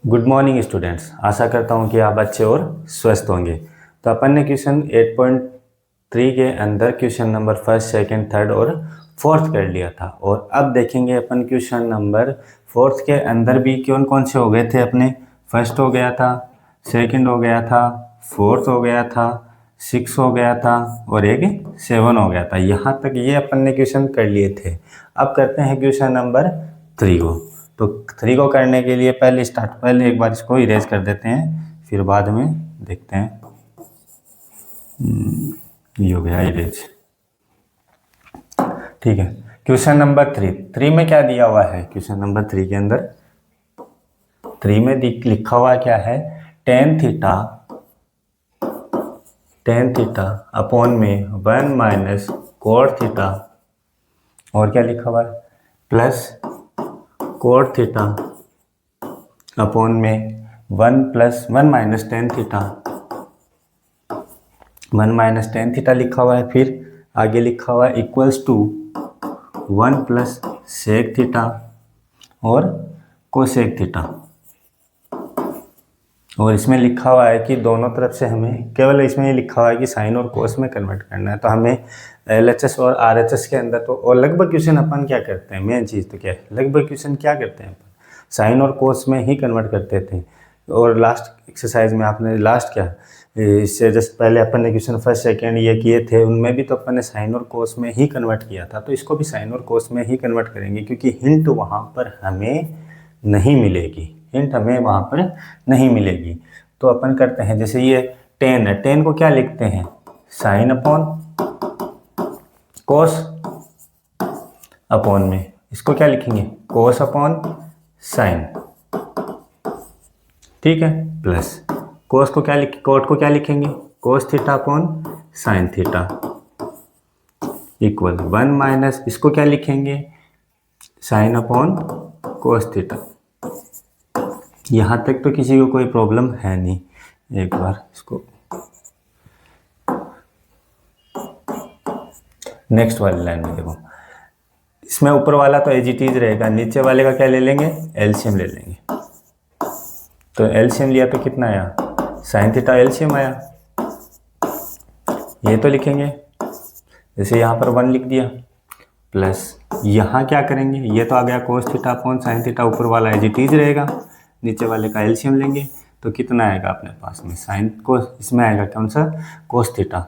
Good morning students. आशा करता हूँ कि आप अच्छे और स्वस्थ होंगे। तो अपन ने क्वेश्चन 8.3 के अंदर question number first, second, third और फोर्थ कर लिया था, और अब देखेंगे अपन क्वेश्चन नंबर फोर्थ के अंदर भी कौन कौन से हो गए थे अपने। फर्स्ट हो गया था, सेकंड हो गया था, फोर्थ हो गया था, सिक्स हो गया था और एक सेवन हो गया था। यहाँ तक ये अपन ने क्वेश्चन कर लिए थे। अब करते हैं क्वेश्चन नंबर 3 को। तो 3 को करने के लिए पहले एक बार इसको इरेज कर देते हैं, फिर बाद में देखते हैं। ये हो गया इरेज। ठीक है, क्वेश्चन नंबर 3 में क्या दिया हुआ है? क्वेश्चन नंबर 3 के अंदर 3 में लिखा हुआ क्या है? टेन थीटा अपॉन में 1 माइनस कोट थीटा, और क्या लिखा हुआ है? प्लस कोट थीटा अपॉन में 1 plus 1 minus tan theta, 1 minus tan theta लिखा हुआ है। फिर आगे लिखा हुआ है equals to 1 plus sec theta और कोसेक थीटा। और इसमें लिखा हुआ है कि दोनों तरफ से हमें केवल इसमें ये लिखा हुआ है कि साइन और कोस में कन्वर्ट करना है। तो हमें LHS और RHS के अंदर तो, और लगभग क्वेश्चन अपन क्या करते हैं, मेन चीज़ तो क्या है, लगभग क्वेश्चन क्या करते हैं अपन, साइन और कोस में ही कन्वर्ट करते थे। और लास्ट एक्सरसाइज में आपने लास्ट क्या, इससे जस्ट पहले अपन ने क्वेश्चन फर्स्ट सेकेंड ये किए थे, उनमें भी तो अपन ने साइन और कोस में ही कन्वर्ट किया था। तो इसको भी साइन और कोस में ही कन्वर्ट करेंगे, क्योंकि हिंट वहाँ पर हमें नहीं मिलेगी, हिंट हमें वहाँ पर नहीं मिलेगी। तो अपन करते हैं, जैसे ये 10 है, 10 को क्या लिखते हैं? साइन अपॉन कोस अपॉन में इसको क्या लिखेंगे? कोस अपॉन साइन। ठीक है, प्लस कोस को क्या कोट को क्या लिखेंगे? Cos theta upon sine theta equal 1 minus इसको क्या लिखेंगे? Sine upon cos theta. यहाँ तक तो किसी को कोई प्रॉब्लम है नहीं। एक बार इसको नेक्स्ट वाली लाइन में देखो, इसमें ऊपर वाला तो एज इट इज रहेगा, नीचे वाले का क्या ले लेंगे? एलसीएम ले लेंगे। तो एलसीएम लिया तो कितना आया? साइन थीटा एलसीएम आया। ये तो लिखेंगे, जैसे यहाँ पर 1 लिख दिया, प्लस यहाँ क्या करेंगे? ये तो आ गया cos theta upon sine theta, ऊपर वाला एज इट इज रहेगा, नीचे वाले का एलसीएम लेंगे। तो कितना आएगा अपने पास में? साइन को इसमें आएगा कौन सा? Cos theta,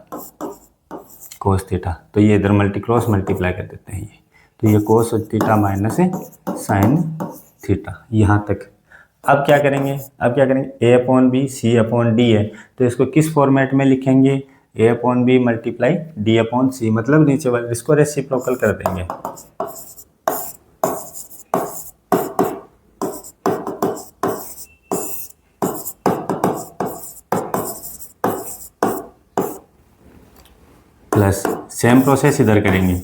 cos theta. तो ये इधर क्रॉस मल्टीप्लाई कर देते हैं ये, तो ये cos theta minus sine theta, यहाँ तक। अब क्या करेंगे? A upon B C upon D है, तो इसको किस फॉर्मेट में लिखेंगे? A upon B multiply D upon C, मतलब नीचे वाले इसको रेसिप्रोकल कर देंगे। प्लस सेम प्रोसेस इधर करेंगे,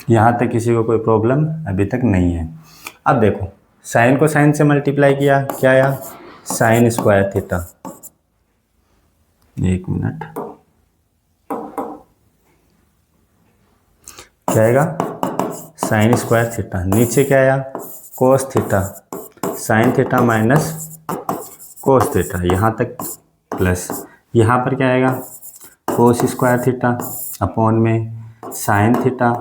यहाँ तक किसी को कोई प्रॉब्लम अभी तक नहीं है। अब देखो, साइन को साइन से मल्टीप्लाई किया, क्या आया? Sign square theta. एक मिनट, क्या आएगा? Sign square theta. नीचे क्या आया? कोस theta, sine theta minus cos theta, यहाँ तक। प्लस यहाँ पर क्या आएगा? कोस स्क्वायर थीटा अपॉन में sine theta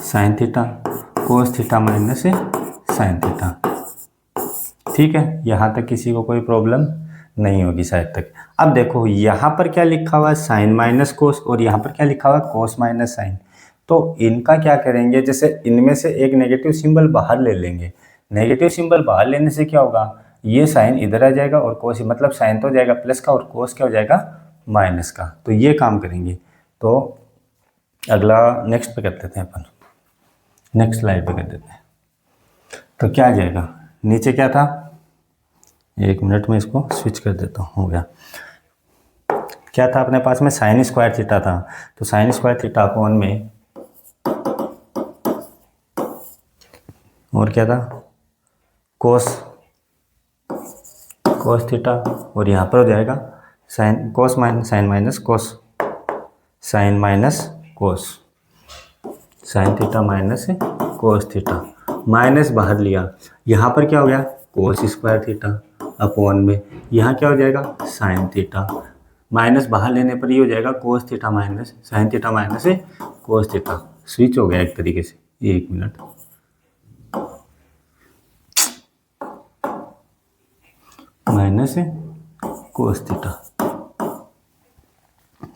sine theta cos theta minus sine theta. ठीक है, यहाँ तक किसी को कोई प्रॉब्लम नहीं होगी शायद तक। अब देखो यहाँ पर क्या लिखा हुआ है? साइन माइनस कोस, और यहाँ पर क्या लिखा हुआ है? Cos minus sine. तो इनका क्या करेंगे? जैसे इनमें से एक नेगेटिव सिंबल बाहर ले लेंगे। नेगेटिव सिंबल बाहर लेने से क्या होगा? ये साइन इधर आ जाएगा और कोस, मतलब साइन तो हो जाएगा प्लस का और कोस क्या हो जाएगा? माइनस का। तो ये काम करेंगे। तो अगला नेक्स्ट पे कर देते हैं अपन, नेक्स्ट स्लाइड पे कर देते हैं। तो क्या आ जाएगा? नीचे क्या था? एक मिनट में इसको स्विच कर देता हूँ। हो गया, क्या था अपने पास में? साइन स्क्वायर थीटा था। तो साइन स्क्वायर थीटा अपॉन में, और क्या था? कोस कोस थीटा, और यहाँ पर हो जाएगा sine cos minus sine minus cos, sine minus cos, sine theta minus cos theta, minus बाहर लिया, यहाँ पर क्या हो गया कोस स्क्वायर थीटा अपॉन में, यहाँ क्या हो जाएगा साइन थीटा, माइनस बाहर लेने पर ये हो जाएगा कोस theta minus sine theta minus cos theta, switch हो गया एक तरीके से। एक मिनट, माइनस कोस थीटा,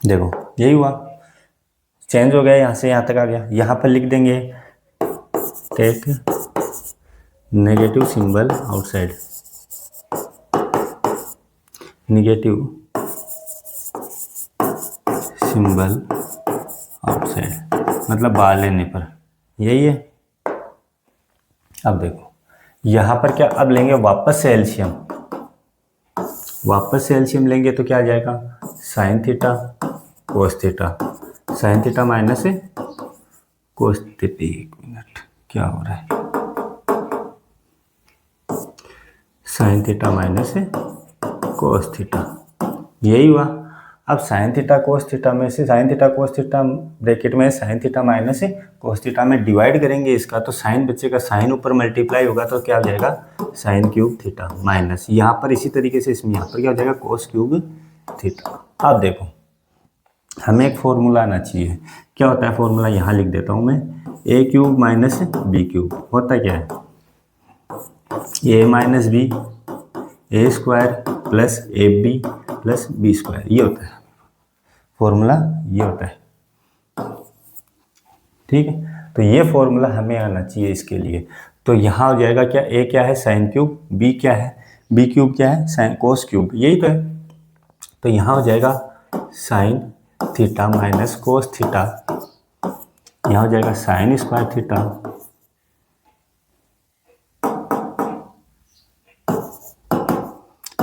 देखो यही हुआ, चेंज हो गया, यहाँ से यहाँ तक आ गया। यहाँ पर लिख देंगे take negative symbol outside, negative symbol outside मतलब बाहर लेने पर, यही है। अब देखो यहाँ पर क्या, अब लेंगे वापस से एलसीएम, वापस से एलसीएम लेंगे तो क्या आ जाएगा sine theta cos theta, sine theta minus cos theta, एक मिनट क्या हो रहा है, sine theta minus cos theta, यही हुआ। अब साइन थीटा कोस थीटा में से sine theta cos theta bracket में sine theta minus cos theta में डिवाइड करेंगे इसका, तो साइन बचेगा, साइन ऊपर मल्टीप्लाई होगा तो क्या हो जाएगा साइन क्यूब थीटा माइनस, यहाँ पर इसी तरीके से इसमें यहाँ पर क्या हो जाएगा कोस क्यूब थीटा। अब देखो हमें एक फॉर्मूला आना चाहिए, क्या होता है फॉर्मूला, यहाँ लिख देता हूँ मैं, A cube minus B cube होता क्या है A minus B A square plus A B plus B square, ये होता है फॉर्मूला, ये होता है। ठीक है, तो ये फॉर्मूला हमें आना चाहिए इसके लिए। तो यहाँ हो जाएगा क्या, ए क्या है साइन क्यूब, बी क्या है बी क्यूब, क्या है साइन कोस क्यूब, यही तो है। तो यहाँ हो जाएगा sine theta minus cos theta, यहाँ हो जाएगा sign square theta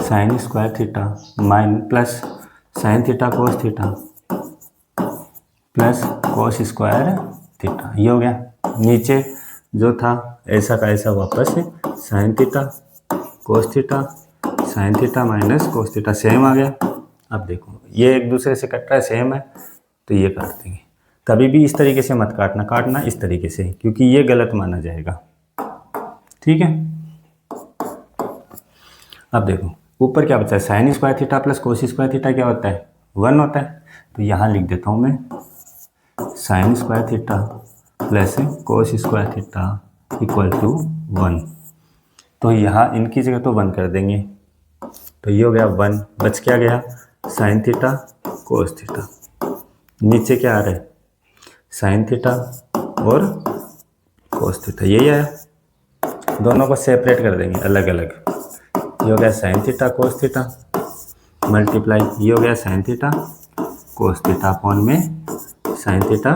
sine square theta mine plus sign theta cos theta plus cos square theta, ये हो गया। नीचे जो था ऐसा का ऐसा वापस है, sine theta cos theta sine theta minus cos theta same आ गया। अब देखो ये एक दूसरे से कट रहा है, सेम है, तो ये काट देंगे। कभी भी इस तरीके से मत काटना, काटना इस तरीके से, क्योंकि ये गलत माना जाएगा। ठीक है, अब देखो ऊपर क्या बचा है, sign square theta plus cos square theta क्या होता है 1 होता है, तो यहाँ लिख देता हूँ मैं sine square theta plus cos square theta equal to 1। तो यहाँ इनकी जगह तो 1 कर देंगे, तो ये हो गया 1, बच क्या गया साइन थीटा कोस थीटा, नीचे क्या आ रहा है साइन थीटा और कोस थीटा, यही आया। दोनों को सेपरेट कर देंगे अलग अलग, ये हो गया sign theta cos theta multiply, ये हो गया sign theta cos theta upon में साइन थीटा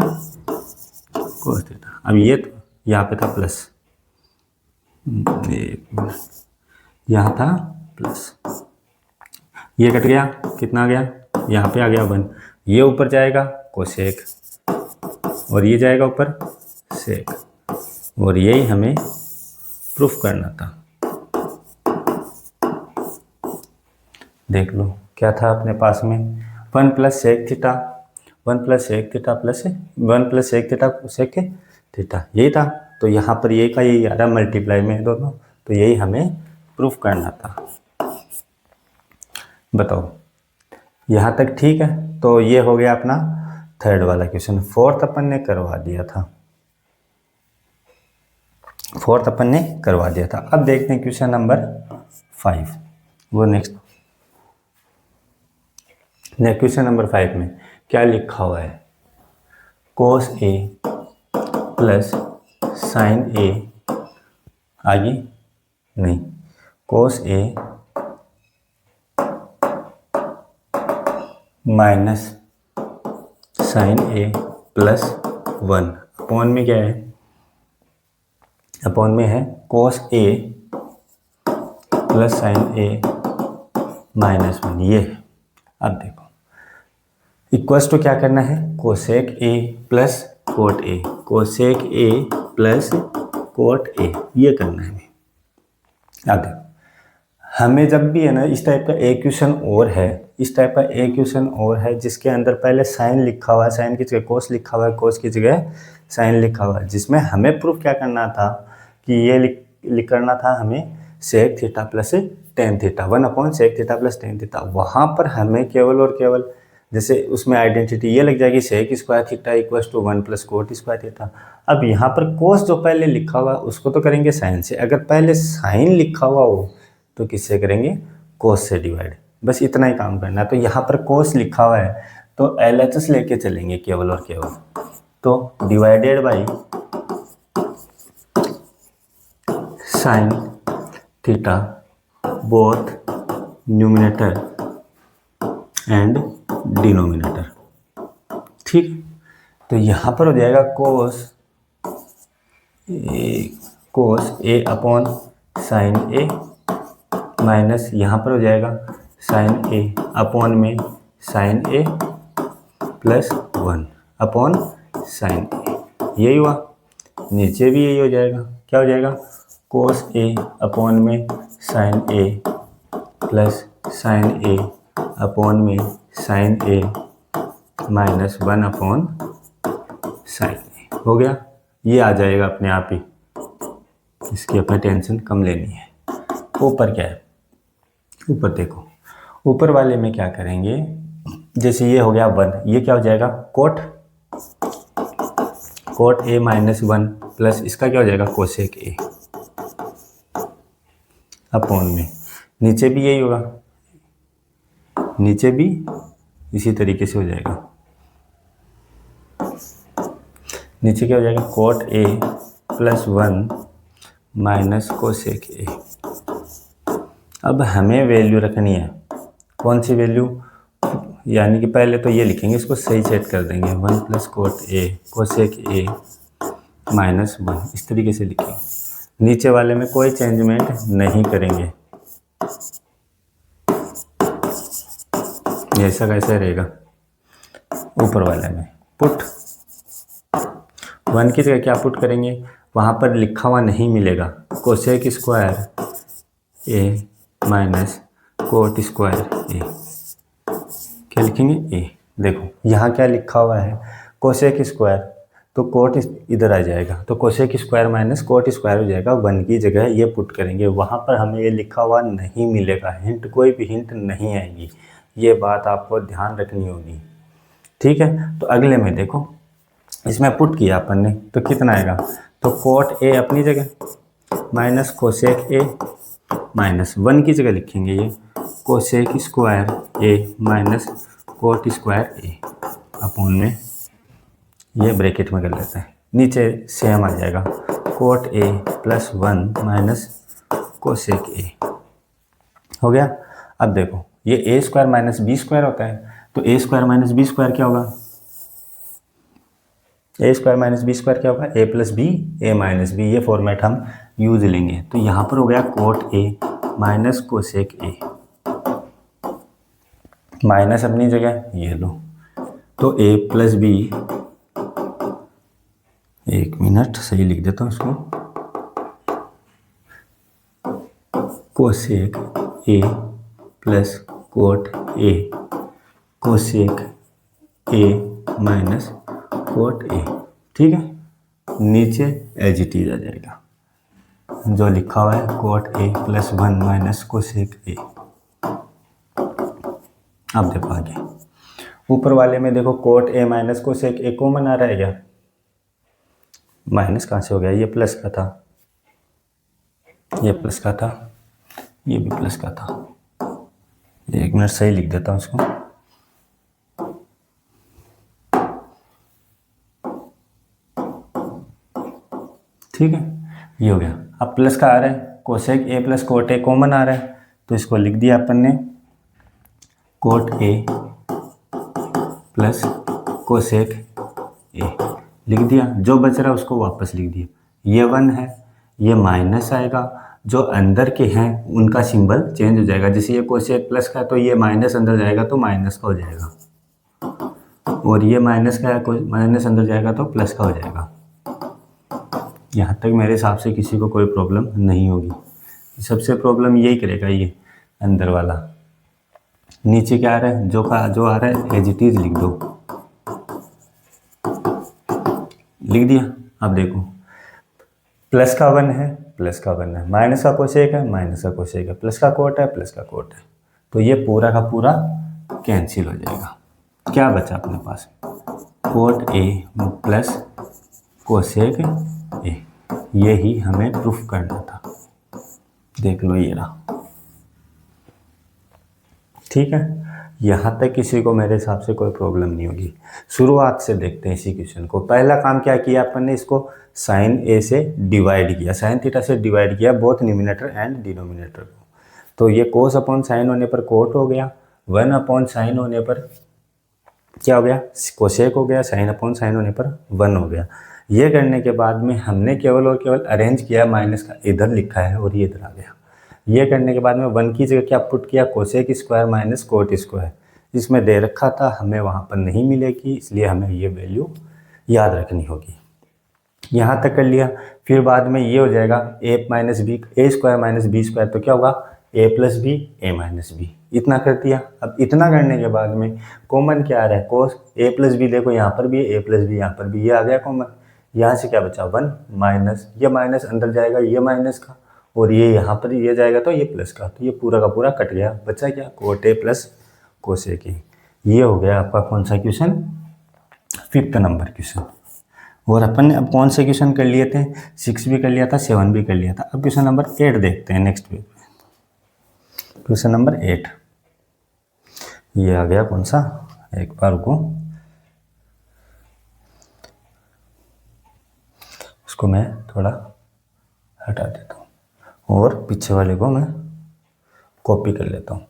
कोस थीटा। अब ये तो यहाँ पे था प्लस, यहाँ था प्लस, ये कट गया, कितना आ गया यहाँ पे आ गया 1, ये ऊपर जाएगा कोसेक और ये जाएगा ऊपर सेक, और यही हमें प्रूफ करना था। देख लो क्या था अपने पास में 1 plus sec theta 1 plus sec theta plus 1 plus sec theta sec theta, यही था। तो यहाँ पर ये का यही आ रहा मल्टीप्लाई में दोनों, तो यही हमें प्रूफ करना था। बताओ यहाँ तक ठीक है। तो ये हो गया अपना थर्ड वाला क्वेश्चन। फोर्थ अपन ने करवा दिया था, फोर्थ अपन ने करवा दिया था। अब देखते हैं क्वेश्चन नंबर 5, वो नेक्स्ट क्वेश्चन नंबर 5 में क्या लिखा हुआ है, कोस ए प्लस साइन ए, आगे नहीं, कोस ए minus sign A plus 1 upon में क्या है, अपॉन में है कोस ए प्लस साइन ए माइनस 1, ये है। अब देखो इक्वल्स टू क्या करना है, cosec A plus cot A, cosec A plus cot ए, ये करना है हमें। अब देखो हमें जब भी है ना इस टाइप का इक्वेशन और है, इस टाइप का इक्वेशन और है जिसके अंदर पहले साइन लिखा हुआ है, साइन की जगह कोस लिखा हुआ है, कोस की जगह साइन लिखा हुआ है, जिसमें हमें प्रूफ क्या करना था कि ये लिख करना था हमें sec theta plus tan theta, 1 sec theta plus tan theta. वहाँ पर हमें केवल और केवल जैसे उसमें आइडेंटिटी ये लग जाएगी sec square theta equals to 1 plus cot square theta. अब यहाँ पर कोस जो पहले लिखा हुआ उसको तो करेंगे साइन से, अगर पहले साइन लिखा हुआ हो तो किससे करेंगे, कोस से डिवाइड, बस इतना ही काम करना है। तो यहाँ पर कोस लिखा हुआ है तो LHS लेके चलेंगे केवल और केवल, तो divided by sine theta both numerator and denominator. ठीक, तो यहाँ पर हो जाएगा कोस ए अपॉन साइन ए माइनस यहाँ पर हो जाएगा साइन ए अपॉन में sign A plus 1 upon sine ए, यही हुआ। नीचे भी यही हो जाएगा, क्या हो जाएगा, कोस ए अपॉन में sign A plus sign A upon में साइन ए माइनस 1 अपॉन साइन ए, हो गया। ये आ जाएगा अपने आप ही, इसकी अपनी टेंशन कम लेनी है। ऊपर क्या है, ऊपर देखो, ऊपर वाले में क्या करेंगे, जैसे ये हो गया 1, ये क्या हो जाएगा कोट ए माइनस 1 प्लस इसका क्या हो जाएगा कोसेक ए अपॉन में, नीचे भी यही होगा, नीचे भी इसी तरीके से हो जाएगा, नीचे क्या हो जाएगा coat A plus 1 minus cosec A. अब हमें वैल्यू रखनी है, कौन सी वैल्यू, यानी कि पहले तो ये लिखेंगे, इसको सही सेट कर देंगे, 1 प्लस कोट ए कोसेक ए माइनस 1, इस तरीके से लिखेंगे। नीचे वाले में कोई चेंजमेंट नहीं करेंगे, ऐसा कैसे रहेगा। ऊपर वाले में पुट 1 की जगह क्या पुट करेंगे, वहाँ पर लिखा हुआ नहीं मिलेगा, कोसेक स्क्वायर ए माइनस कोट स्क्वायर ए, क्या लिखेंगे ए। देखो यहाँ क्या लिखा हुआ है कोसेक स्क्वायर, तो कोट इधर आ जाएगा, तो cosec square minus cot square हो जाएगा, 1 की जगह ये पुट करेंगे, वहाँ पर हमें ये लिखा हुआ नहीं मिलेगा, हिंट कोई भी हिंट नहीं आएगी, ये बात आपको ध्यान रखनी होगी। ठीक है, तो अगले में देखो, इसमें पुट किया अपन ने तो कितना आएगा, तो कोट ए अपनी जगह माइनस कोसेक ए माइनस 1 की जगह लिखेंगे ये कोसेक स्क्वायर ए माइनस कोट स्क्वायर ए अपॉन में, ये ब्रैकेट में कर लेते हैं, नीचे सेम आ जाएगा coat A plus 1 minus cosec ए, हो गया। अब देखो ये ए स्क्वायर माइनस बी स्क्वायर होता है, तो ए स्क्वायर माइनस बी स्क्वायर क्या होगा, ए स्क्वायर माइनस बी स्क्वायर क्या होगा, ए प्लस बी ए माइनस बी, ये फॉर्मेट हम यूज लेंगे। तो यहाँ पर हो गया coat A minus cosec A, minus अपनी जगह ये लो, तो ए प्लस बी, एक मिनट सही लिख देता हूँ इसको, cosec A plus cot A cosec A minus cot A, ठीक है। नीचे एज इट इज आ जाएगा जो लिखा हुआ है cot A plus 1 minus cosec A. अब देखो आगे ऊपर वाले में देखो cot A minus cosec A common आ रहा है क्या, माइनस कहाँ से हो गया, ये प्लस का था, ये प्लस का था, ये भी प्लस का था, एक मिनट सही लिख देता हूँ इसको, ठीक है, ये हो गया। अब प्लस का आ रहा है, cosec A plus cot A common आ रहा है, तो इसको लिख दिया अपन ने cot A plus cosec A लिख दिया, जो बच रहा है उसको वापस लिख दिया, ये 1 है, ये माइनस आएगा, जो अंदर के हैं उनका सिंबल चेंज हो जाएगा, जैसे ये कोसेक प्लस का है तो ये माइनस अंदर जाएगा तो माइनस का हो जाएगा, और ये माइनस का है माइनस अंदर जाएगा तो प्लस का हो जाएगा। यहाँ तक मेरे हिसाब से किसी को कोई प्रॉब्लम नहीं होगी, सबसे प्रॉब्लम यही करेगा ये अंदर वाला, नीचे क्या आ रहा है, जो आ रहा है एज इट इज लिख दो, लिख दिया। अब देखो प्लस का 1 है, प्लस का 1 है, माइनस का कोसेक है, माइनस का कोसेक है, प्लस का कोट है, प्लस का कोट है, तो ये पूरा का पूरा कैंसिल हो जाएगा। क्या बचा अपने पास, cot A plus cosec A, ये ही हमें प्रूफ करना था। देख लो ये रहा, ठीक है। यहाँ तक किसी को मेरे हिसाब से कोई प्रॉब्लम नहीं होगी। शुरुआत से देखते हैं इसी क्वेश्चन को। पहला काम क्या किया अपन ने, इसको साइन ए से डिवाइड किया, साइन थीटा से डिवाइड किया बोथ न्यूमिनेटर एंड डिनोमिनेटर को। तो ये कोस अपॉन साइन होने पर कोट हो गया, 1 अपॉन साइन होने पर क्या हो गया, कोसेक हो गया, साइन अपॉन साइन होने पर 1 हो गया। ये करने के बाद में हमने केवल और केवल अरेंज किया, माइनस का इधर लिखा है और ये इधर आ गया। ये करने के बाद में 1 की जगह क्या पुट किया, cosec square minus cot square, जिसमें दे रखा था हमें वहाँ पर नहीं मिलेगी, इसलिए हमें ये वैल्यू याद रखनी होगी। यहाँ तक कर लिया, फिर बाद में ये हो जाएगा ए minus B, A square minus B square, तो क्या होगा ए प्लस बी ए माइनस बी, इतना कर दिया। अब इतना करने के बाद में कॉमन क्या आ रहा है, कोस ए प्लस बी, देखो यहाँ पर भी ए प्लस बी, यहाँ पर भी ये आ गया कॉमन। यहाँ से क्या बचा 1 माइनस, ये माइनस अंदर जाएगा ये माइनस का, और ये यहाँ पर ये जाएगा तो ये प्लस का, तो ये पूरा का पूरा कट गया, बचा क्या coat A plus cosec A. ये हो गया आपका कौन सा क्वेश्चन, 5th नंबर क्वेश्चन। और अपन ने अब कौन से क्वेश्चन कर लिए थे, 6 भी कर लिया था, 7 भी कर लिया था। अब क्वेश्चन नंबर 8 देखते हैं नेक्स्ट पेज में। क्वेश्चन नंबर 8 ये आ गया कौन सा, एक बार को उसको मैं थोड़ा हटा देता हूँ और पीछे वाले को मैं कॉपी कर लेता हूँ।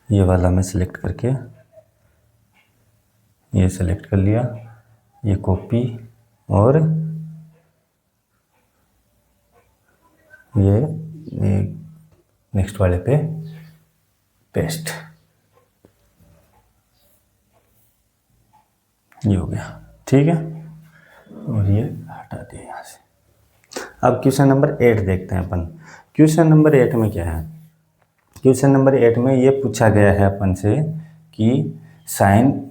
ये वाला मैं सिलेक्ट करके ये सिलेक्ट कर लिया, ये कॉपी और ये नेक्स्ट वाले पे पेस्ट, ये हो गया, ठीक है। और ये हटा दिया यहाँ से। अब क्वेश्चन नंबर 8 देखते हैं अपन। क्वेश्चन नंबर 8 में क्या है, क्वेश्चन नंबर 8 में ये पूछा गया है अपन से कि sign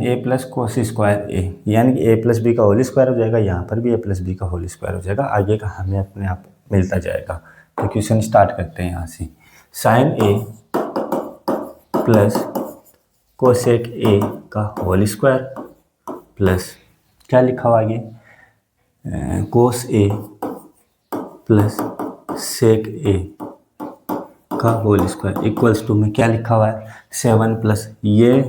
A plus cos square ए, यानी कि ए प्लस बी का होल स्क्वायर हो जाएगा, यहाँ पर भी ए प्लस बी का होल स्क्वायर हो जाएगा, आगे का हमें अपने आप मिलता जाएगा। तो क्वेश्चन स्टार्ट करते हैं यहाँ से। Sine A plus cosec A का होल स्क्वायर प्लस क्या लिखा हुआ आगे, कोस ए प्लस सेक ए का होल स्क्वायर इक्वल्स टू में क्या लिखा हुआ है, 7 प्लस ये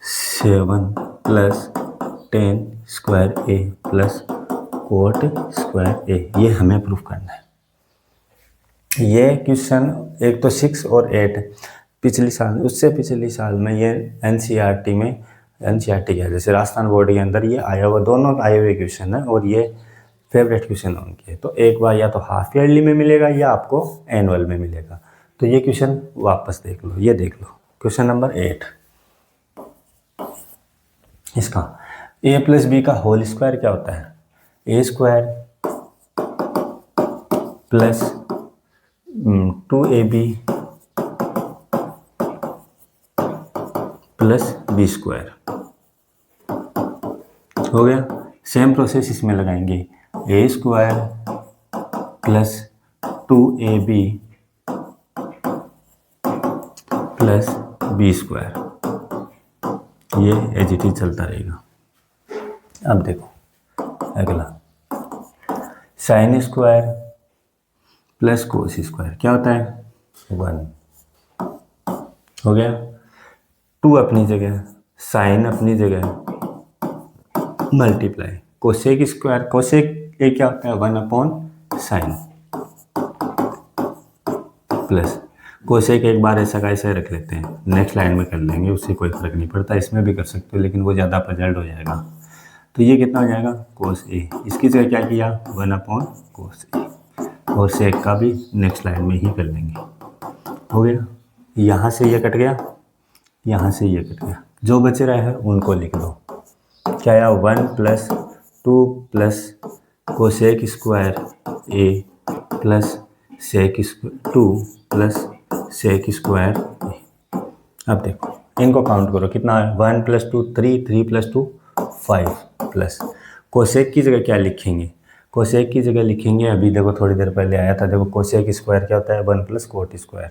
7 प्लस 10 स्क्वायर ए प्लस कोट स्क्वायर ए, ये हमें प्रूफ करना है। ये क्वेश्चन एक तो 6 और 8 पिछली साल, उससे पिछली साल में ये एनसीईआरटी में, एनसीईआरटी क्या है जैसे राजस्थान बोर्ड के अंदर ये आया हुआ, दोनों आए हुए क्वेश्चन है और ये फेवरेट क्वेश्चन उनके। तो एक बार या तो हाफ ईयरली में मिलेगा या आपको एनुअल में मिलेगा। तो ये क्वेश्चन वापस देख लो, ये देख लो क्वेश्चन नंबर 8, इसका ए प्लस बी का होल स्क्वायर क्या होता है, A square plus 2ab plus B square हो गया। सेम प्रोसेस इसमें लगाएंगे, A square plus 2ab plus B square, ये एज इट इज चलता रहेगा। अब देखो अगला, sine square plus cos square क्या होता है, 1 हो गया। 2 अपनी जगह, साइन अपनी जगह, मल्टीप्लाई कोसेक स्क्वायर, कोसेक ए क्या होता है 1 अपॉन साइन प्लस कोसेक एक बार ऐसा का ऐसा रख लेते हैं, नेक्स्ट लाइन में कर लेंगे, उससे कोई फर्क नहीं पड़ता, इसमें भी कर सकते हो लेकिन वो ज़्यादा पजल्ड हो जाएगा। तो ये कितना हो जाएगा कोस ए, इसकी जगह क्या किया 1 अपॉन कोस ए, और सेक का भी नेक्स्ट लाइन में ही कर लेंगे, हो गया। यहाँ से ये कट गया, यहाँ से ये कट गया, जो बच रहा है उनको लिख दो। क्या आया 1 + 2 + कोसेक स्क्वायर ए प्लस सेक 2 + सेक स्क्वायर ए। अब देखो इनको काउंट करो कितना है, 1 + 2 3, 3 + 2 5 प्लस कोसेक की जगह क्या लिखेंगे, कोसेक की जगह लिखेंगे, अभी देखो थोड़ी देर पहले आया था, देखो कोसेक स्क्वायर क्या होता है 1 + cot square.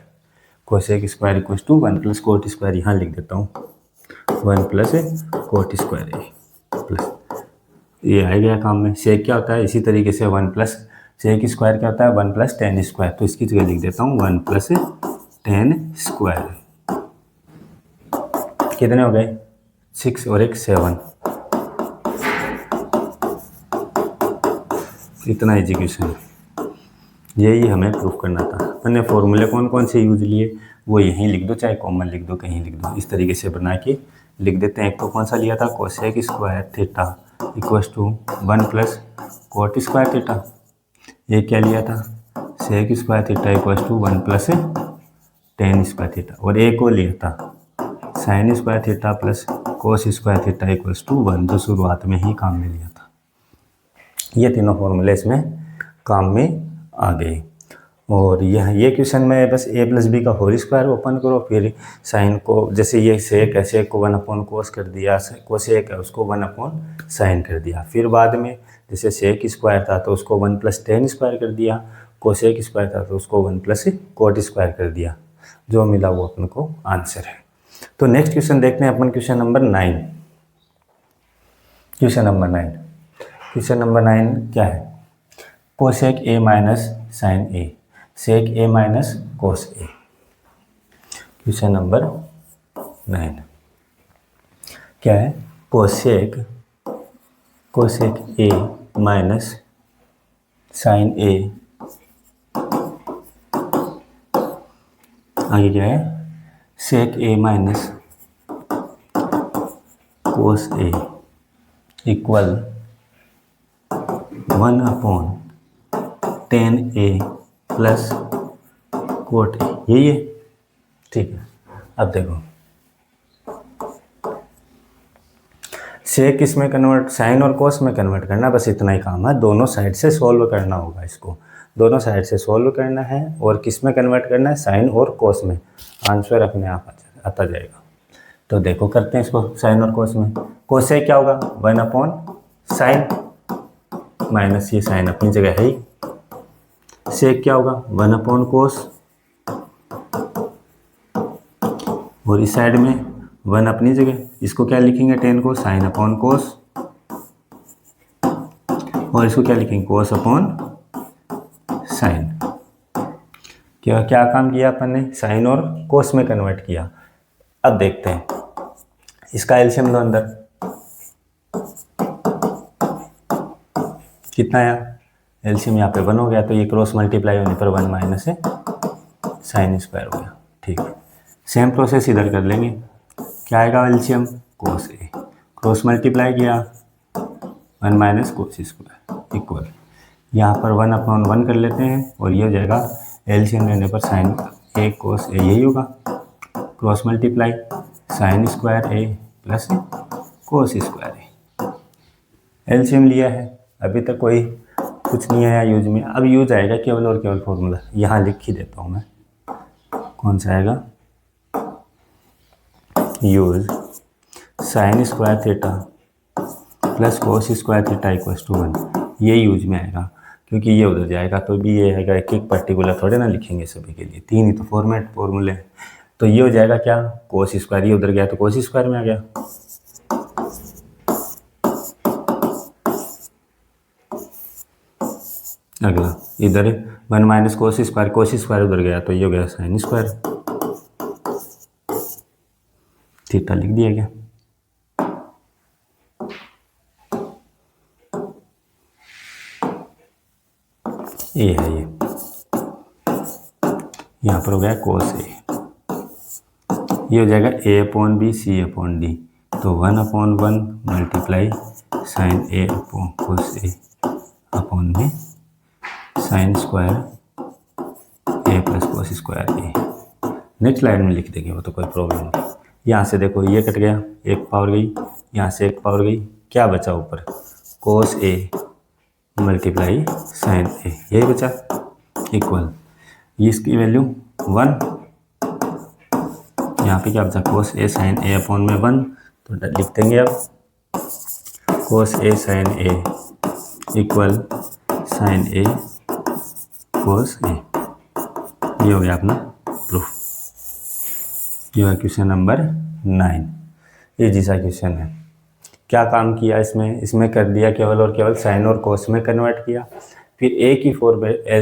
Cosec square equal to 1 + cot square, यहाँ लिख देता हूँ 1 + कोट स्क्वायर ए प्लस ये आ गया काम में। सेक क्या होता है, इसी तरीके से 1 + सेक स्क्वायर क्या होता है 1 + tan स्क्वायर, तो इसकी जगह लिख देता हूँ 1 + tan स्क्वायर। कितने हो गए 6 और 1 7। इतना एजुकेशन है, यही हमें प्रूफ करना था। मैंने फॉर्मूले कौन कौन से यूज लिए वो यहीं लिख दो, चाहे कॉमन लिख दो कहीं लिख दो, इस तरीके से बना के लिख देते हैं। एक तो कौन सा लिया था cosec square theta equal to 1 + cot square theta. ये क्या लिया था sec square theta equal to 1 + tan square theta. और एक को लिया था sine square theta plus cos square theta equal to 1, जो शुरुआत में ही काम में लिया था। ये तीनों फॉर्मूले इसमें काम में आ गए। और ये क्वेश्चन में बस a + b का होल स्क्वायर ओपन करो, फिर साइन को जैसे ये सेक है, सेक को 1/कोस कर दिया, कोसेक है उसको 1/साइन कर दिया। फिर बाद में जैसे सेक स्क्वायर था तो उसको 1 + tan स्क्वायर कर दिया, कोसेक स्क्वायर था तो उसको 1 + कोट स्क्वायर कर दिया। जो मिला वो अपन को आंसर है। तो नेक्स्ट क्वेश्चन देखते हैं अपन, question number 9। Question number 9, question number 9 क्या है, cosec a - sine a, sec a - cos a। Question number 9 क्या है, कोसेक a - साइन a, आगे क्या है सेक a - cos a equal 1/tan a plus coat a, यही है ठीक है। अब देखो सेक किस में कन्वर्ट, साइन और कोस में कन्वर्ट करना, बस इतना ही काम है। दोनों साइड से सॉल्व करना होगा, इसको दोनों साइड से सॉल्व करना है और किस में कन्वर्ट करना है साइन और कोस में, आंसर अपने आप आता जाएगा। तो देखो करते हैं इसको साइन और कोस में। कोस से क्या होगा 1/साइन माइनस ये साइन अपनी जगह है ही, सेक क्या होगा 1/कोस और इस साइड में 1 अपनी जगह, इसको क्या लिखेंगे tan को sin/कोस और इसको क्या लिखेंगे cos/sin। क्या क्या काम किया अपन ने, साइन और कोस में कन्वर्ट किया। अब देखते हैं इसका एलसीएम दो अंदर, कितना आया एलसीएम यहाँ पे 1 हो गया, तो ये क्रॉस मल्टीप्लाई होने पर 1 माइनस है साइन स्क्वायर हो गया। ठीक है, सेम प्रोसेस इधर कर लेंगे, क्या आएगा एलसीएम कोस ए, क्रॉस मल्टीप्लाई किया 1 माइनस कोस स्क्वायर इक्वल, यहाँ पर 1/1 कर लेते हैं और ये हो जाएगा एलसीएम लेने पर साइन ए कोस ए, यही होगा क्रॉस मल्टीप्लाई साइन स्क्वायर ए प्लस कोस स्क्वायर ए। एलसीएम लिया है, अभी तक कोई कुछ नहीं आया यूज में, अब यूज आएगा केवल और केवल फॉर्मूला, यहाँ लिख ही देता हूँ मैं, कौन सा आएगा use sine square theta plus cos square theta equal to 1, ये यूज में आएगा क्योंकि ये उधर जाएगा तो भी ये आएगा, एक एक पर्टिकुलर थोड़े ना लिखेंगे सभी के लिए, 3 ही तो फॉर्मूले हैं। तो ये हो जाएगा क्या कोस स्क्वायर, ये उधर गया तो कोस स्क्वायर में आ गया, अगला इधर 1 माइनस कोस स्क्वायर उधर गया तो ये हो गया साइन स्क्वायर, थीटा लिख दिया गया। ये है ये, यहाँ पर हो गया कोस ए, ये हो जाएगा a/b c/d, तो 1/1 मल्टीप्लाई साइन ए अपॉन कोस ए अपॉन में साइन स्क्वायर ए प्लस कोस स्क्वायर ए। नेक्स्ट लाइन में लिख देंगे वो तो कोई प्रॉब्लम नहीं, यहाँ से देखो ये कट गया, एक पावर गई, यहाँ से एक पावर गई, क्या बचा ऊपर, कोस ए मल्टीप्लाई साइन ए, यही बचा, इक्वल इसकी वैल्यू 1, यहाँ पे क्या बचा, कोस ए साइन ए अपॉन में 1, तो लिख देंगे अब कोस ए साइन ए इक्वल साइन ए कोस ए। ये हो गया अपना प्रूफ। ये है क्वेश्चन नंबर 9, इजी सा क्वेश्चन है। क्या काम किया इसमें कर दिया केवल और केवल साइन और कोस में कन्वर्ट किया, फिर ए की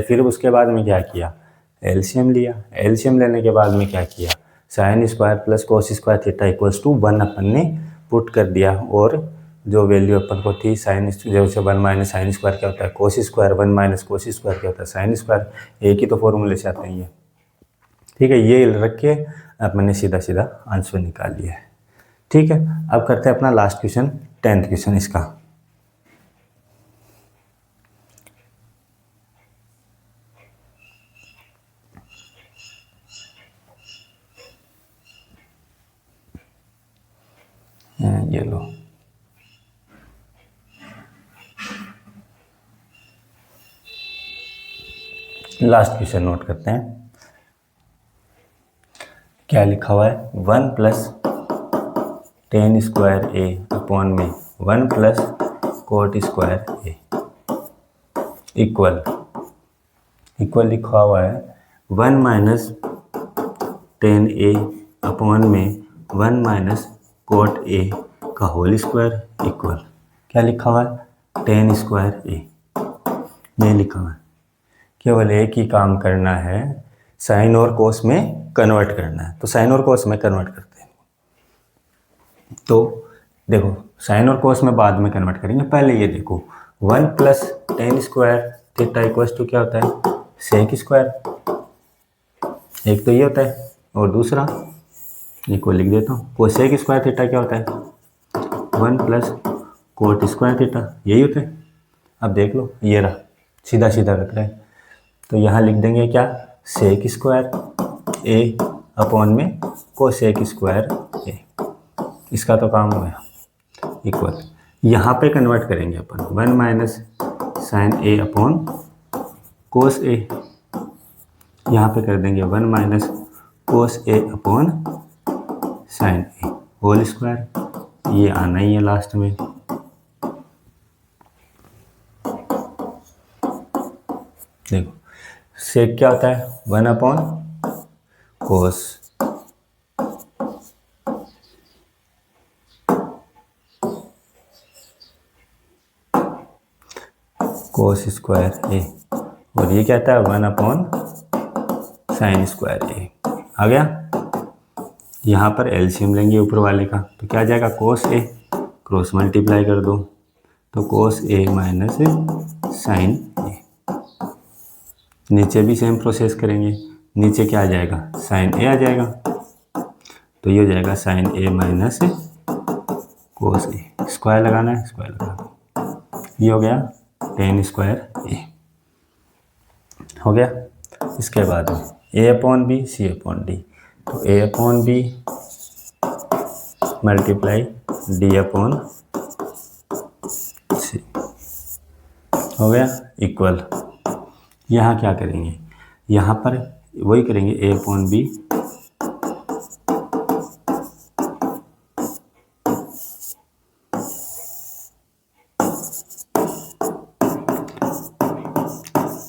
फिर उसके बाद में क्या किया, एलसीएम लिया, एलसीएम लेने के बाद में क्या किया, sine square plus cos square theta equals to 1 अपन ने पुट कर दिया, और जो वैल्यू अपन को थी साइन जैसे 1 माइनस साइन स्क्वायर क्या होता है cos square, 1 minus cos square क्या होता है साइन स्क्वायर, एक ही तो फॉर्मूले से आते हैं ये, ठीक है। ये रख के अपन ने सीधा सीधा आंसर निकाल लिया है, ठीक है। अब करते हैं अपना लास्ट क्वेश्चन, 10th क्वेश्चन इसका। ये लो, लास्ट क्वेश्चन नोट करते हैं। क्या लिखा हुआ है, 1 प्लस टेन स्क्वायर ए अपॉन में 1 प्लस कोट स्क्वायर ए इक्वल लिखा हुआ है 1 माइनस टेन ए अपॉन में 1 माइनस कोट ए का होल स्क्वायर इक्वल, क्या लिखा हुआ है, टेन स्क्वायर ए, ये लिखा हुआ है। केवल एक ही काम करना है, साइन और कोस में कन्वर्ट करना है, तो साइन और कोस में कन्वर्ट करते हैं। तो देखो साइन और कोस में बाद में कन्वर्ट करेंगे, पहले ये देखो 1 plus tan square theta equals to क्या होता है, सेक स्क्वायर, एक तो ये होता है और दूसरा इक्वल लिख देता हूँ, कोसेक स्क्वायर थीटा क्या होता है, 1 प्लस कोट स्क्वायर थीटा, यही होता है। अब देख लो ये रहा, सीधा सीधा रख रहा है, तो यहाँ लिख देंगे क्या, सेक स्क्वायर ए अपॉन में कोसेक स्क्वायर ए, इसका तो काम हो गया इक्वल। यहाँ पे कन्वर्ट करेंगे अपन 1 माइनस साइन ए अपॉन कोस ए, यहाँ पे कर देंगे 1 माइनस कोस ए अपॉन साइन ए होल स्क्वायर, ये आना ही है लास्ट में। देखो सेक क्या होता है, 1 अपॉन कोस, कोस स्क्वायर ए, और ये क्या होता है 1 अपॉन साइन स्क्वायर ए। आ गया, यहाँ पर एलसीएम लेंगे ऊपर वाले का, तो क्या आ जाएगा, कोस ए क्रॉस मल्टीप्लाई कर दो, तो कोस ए माइनस साइन ए। नीचे भी सेम प्रोसेस करेंगे, नीचे क्या आ जाएगा, साइन ए आ जाएगा, तो ये हो जाएगा साइन ए माइनस कोस ए, स्क्वायर लगाना है स्क्वायर लगा दो, ये हो गया टेन स्क्वायर ए हो गया। इसके बाद में A upon B C upon D, तो A upon B multiply D upon C हो गया इक्वल। यहाँ क्या करेंगे, यहाँ पर वही करेंगे, A upon B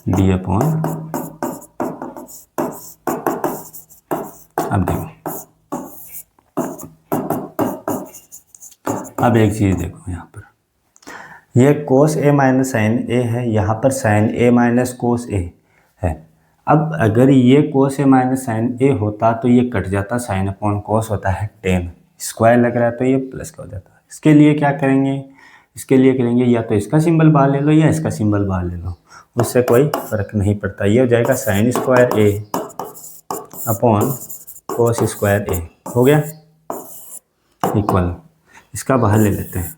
D upon, अब देखो, अब एक चीज़ देखो, यहाँ पर ये कोस ए माइनस साइन ए है, यहाँ पर साइन ए माइनस कोस ए है। अब अगर ये कोस ए माइनस साइन ए होता तो ये कट जाता, साइन अपॉन कोस होता है टेन, स्क्वायर लग रहा है तो ये प्लस का हो जाता। इसके लिए क्या करेंगे, इसके लिए करेंगे या तो इसका सिंबल बाहर ले लो या इसका सिंबल बाहर ले लो, उससे कोई फर्क नहीं पड़ता। ये हो जाएगा साइन स्क्वायर ए अपॉन कोस स्क्वायर ए, हो गया इक्वल। इसका बाहर ले लेते हैं,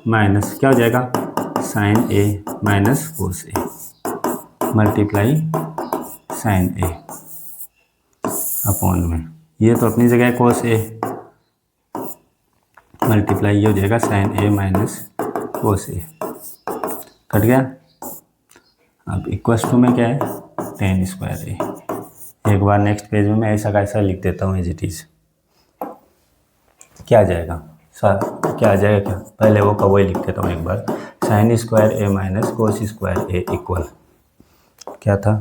माइनस क्या हो जाएगा, sign A minus cos A multiply sign A upon में, ये तो अपनी जगह है कोस ए, मल्टीप्लाई ये हो जाएगा साइन ए माइनस कोस ए, कट गया। अब इक्वल्स टू में क्या है, टेन स्क्वायर ए। एक बार नेक्स्ट पेज में मैं ऐसा का ऐसा लिख देता हूँ एज इट इज़। क्या आ जाएगा सर, क्या आ जाएगा, क्या पहले वो का वही लिख देता हूँ एक बार। साइन स्क्वायर ए माइनस कोस स्क्वायर ए इक्वल क्या था,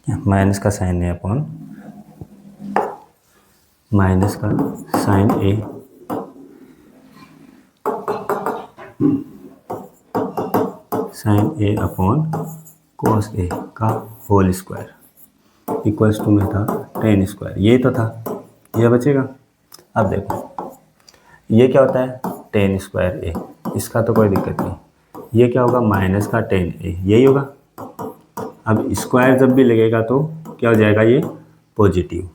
माइनस का साइन ए अपॉन माइनस का साइन ए अपॉन कोस ए का होल स्क्वायर इक्वल्स टू में था टेन स्क्वायर, ये तो था, ये बचेगा। अब देखो ये क्या होता है, टेन स्क्वायर ए, इसका तो कोई दिक्कत नहीं। ये क्या होगा, माइनस का टेन ए, यही होगा। अब स्क्वायर जब भी लगेगा तो क्या हो जाएगा, ये पॉजिटिव।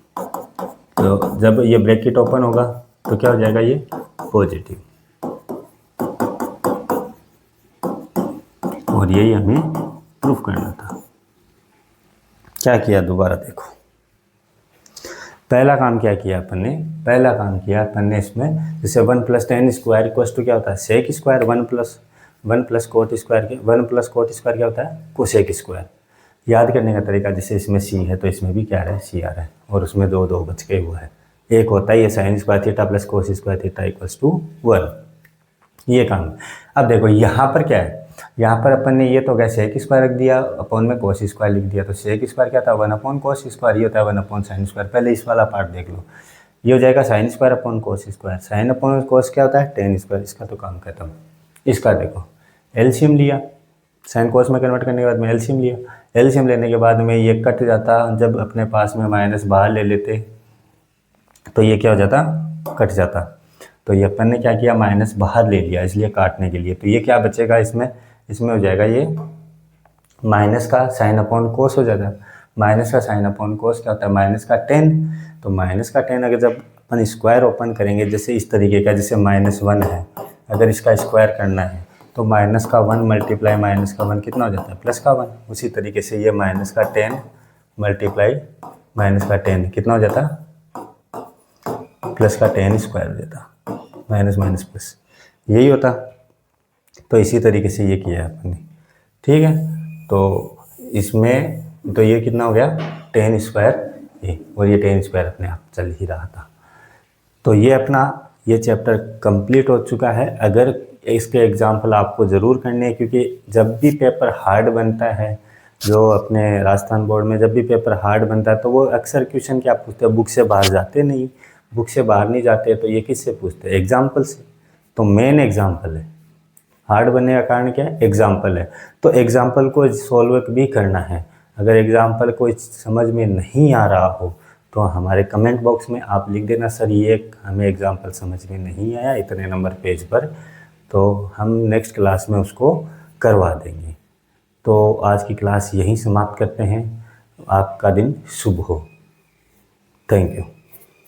तो जब ये ब्रैकेट ओपन होगा तो क्या हो जाएगा, ये पॉजिटिव। और यही हमें प्रूफ करना था। क्या किया, दोबारा देखो। पहला काम क्या किया अपन ने, पहला काम किया अपन ने इसमें, जैसे 1 + tan स्क्वायर इक्वल्स टू क्या होता है, सेक स्क्वायर। 1 + कोट स्क्वायर के 1 + कोट स्क्वायर क्या होता है, कोसेक स्क्वायर। याद करने का तरीका, जैसे इसमें सी है तो इसमें भी क्या आ रहा है, सी आ रहा है, और उसमें दो दो बच के हुआ है। एक होता है ये sine square theta plus cos square theta equals to 1, ये काम। अब देखो यहाँ पर क्या है, यहाँ पर अपन ने ये तो क्या सेक स्क्वायर रख दिया, अपॉन में कोस स्क्वायर लिख दिया। तो सेक स्क्वायर क्या था, 1 अपॉन कोस स्क्वायर, ये होता है 1 अपॉन साइन स्क्वायर। पहले इस वाला पार्ट देख लो, ये हो जाएगा sine square upon cos square. Sine upon कोस क्या होता है, टेन स्क्वायर। इसका तो काम खत्म। इसका देखो एलसीएम लिया, साइन कोस में कन्वर्ट करने के बाद में एलसीएम लिया। एलसीएम लेने के बाद में ये कट जाता, जब अपने पास में माइनस बाहर ले लेते तो ये क्या हो जाता, कट जाता। तो ये अपन ने क्या किया, माइनस बाहर ले लिया इसलिए काटने के लिए। तो ये क्या बचेगा इसमें, इसमें हो जाएगा ये माइनस का साइन अपॉन कोस हो जाता है। माइनस का साइन अपॉन कोस क्या होता है, माइनस का 10। तो माइनस का 10 अगर जब अपन स्क्वायर ओपन करेंगे, जैसे इस तरीके का, जैसे -1 है, अगर इसका स्क्वायर करना है तो माइनस का 1 मल्टीप्लाई माइनस का 1 कितना हो जाता है, प्लस का 1। उसी तरीके से ये माइनस का 10 मल्टीप्लाई माइनस का 10 कितना हो जाता, प्लस का 10 स्क्वायर हो जाता, माइनस माइनस प्लस, यही होता। तो इसी तरीके से ये किया है अपन ने, ठीक है। तो इसमें तो ये कितना हो गया, 10 स्क्वायर ए, और ये 10 स्क्वायर अपने आप चल ही रहा था। तो ये अपना ये चैप्टर कंप्लीट हो चुका है। अगर इसके एग्जाम्पल आपको ज़रूर करने हैं, क्योंकि जब भी पेपर हार्ड बनता है, जो अपने राजस्थान बोर्ड में जब भी पेपर हार्ड बनता है तो वो अक्सर क्वेश्चन क्या पूछते हैं, बुक से बाहर जाते नहीं, बुक से बाहर नहीं जाते, तो ये किससे पूछते हैं, एग्जाम्पल से। तो मेन एग्जाम्पल है, हार्ड बनने का कारण क्या है, एग्जाम्पल है। तो एग्जाम्पल को सॉल्व भी करना है। अगर एग्जाम्पल कोई समझ में नहीं आ रहा हो तो हमारे कमेंट बॉक्स में आप लिख देना, सर ये हमें एग्जाम्पल समझ में नहीं आया इतने नंबर पेज पर, तो हम नेक्स्ट क्लास में उसको करवा देंगे। तो आज की क्लास यहीं समाप्त करते हैं। आपका दिन शुभ हो। Thank you.